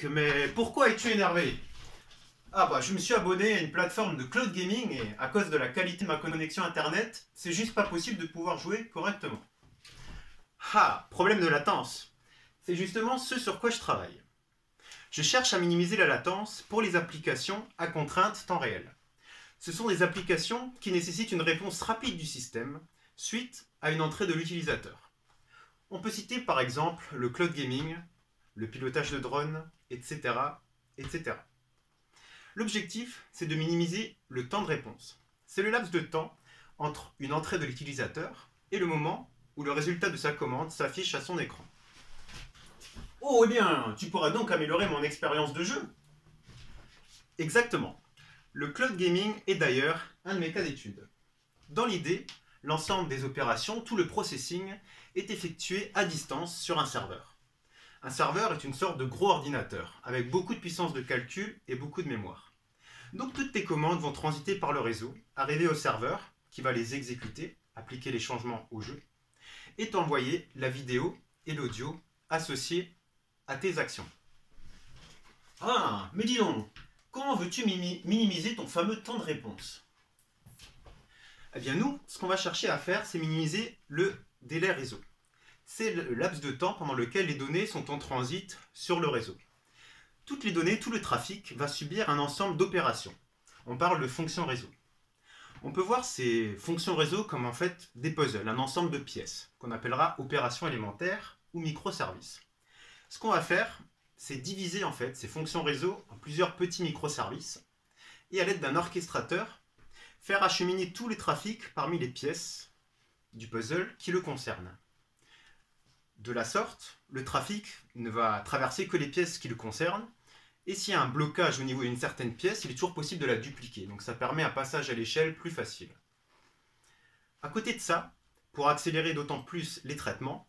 Eric, mais pourquoi es-tu énervé? Ah bah je me suis abonné à une plateforme de cloud gaming et à cause de la qualité de ma connexion internet, c'est juste pas possible de pouvoir jouer correctement. Ah, problème de latence. C'est justement ce sur quoi je travaille. Je cherche à minimiser la latence pour les applications à contrainte temps réel. Ce sont des applications qui nécessitent une réponse rapide du système suite à une entrée de l'utilisateur. On peut citer par exemple le cloud gaming, le pilotage de drones, etc. etc. L'objectif, c'est de minimiser le temps de réponse. C'est le laps de temps entre une entrée de l'utilisateur et le moment où le résultat de sa commande s'affiche à son écran. Oh, eh bien, tu pourras donc améliorer mon expérience de jeu. Exactement. Le cloud gaming est d'ailleurs un de mes cas d'étude. Dans l'idée, l'ensemble des opérations, tout le processing, est effectué à distance sur un serveur. Un serveur est une sorte de gros ordinateur, avec beaucoup de puissance de calcul et beaucoup de mémoire. Donc toutes tes commandes vont transiter par le réseau, arriver au serveur, qui va les exécuter, appliquer les changements au jeu, et t'envoyer la vidéo et l'audio associés à tes actions. Ah, mais dis donc, comment veux-tu minimiser ton fameux temps de réponse? Eh bien nous, ce qu'on va chercher à faire, c'est minimiser le délai réseau. C'est le laps de temps pendant lequel les données sont en transit sur le réseau. Toutes les données, tout le trafic va subir un ensemble d'opérations. On parle de fonctions réseau. On peut voir ces fonctions réseau comme en fait des puzzles, un ensemble de pièces, qu'on appellera opérations élémentaires ou microservices. Ce qu'on va faire, c'est diviser en fait ces fonctions réseau en plusieurs petits microservices et à l'aide d'un orchestrateur, faire acheminer tous les trafics parmi les pièces du puzzle qui le concernent. De la sorte, le trafic ne va traverser que les pièces qui le concernent, et s'il y a un blocage au niveau d'une certaine pièce, il est toujours possible de la dupliquer, donc ça permet un passage à l'échelle plus facile. À côté de ça, pour accélérer d'autant plus les traitements,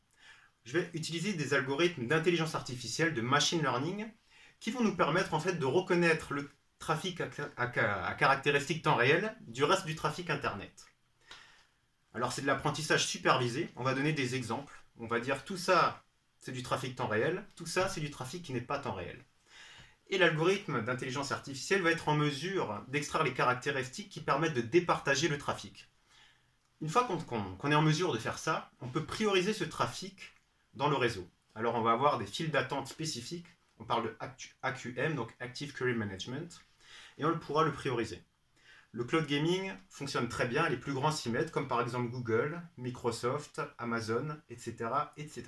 je vais utiliser des algorithmes d'intelligence artificielle, de machine learning, qui vont nous permettre en fait de reconnaître le trafic à caractéristiques temps réel du reste du trafic internet. Alors c'est de l'apprentissage supervisé, on va donner des exemples. On va dire tout ça c'est du trafic temps réel, tout ça c'est du trafic qui n'est pas temps réel. Et l'algorithme d'intelligence artificielle va être en mesure d'extraire les caractéristiques qui permettent de départager le trafic. Une fois qu'on est en mesure de faire ça, on peut prioriser ce trafic dans le réseau. Alors on va avoir des files d'attente spécifiques, on parle de AQM, donc Active Query Management, et on pourra le prioriser. Le cloud gaming fonctionne très bien, les plus grands s'y mettent, comme par exemple Google, Microsoft, Amazon, etc. etc.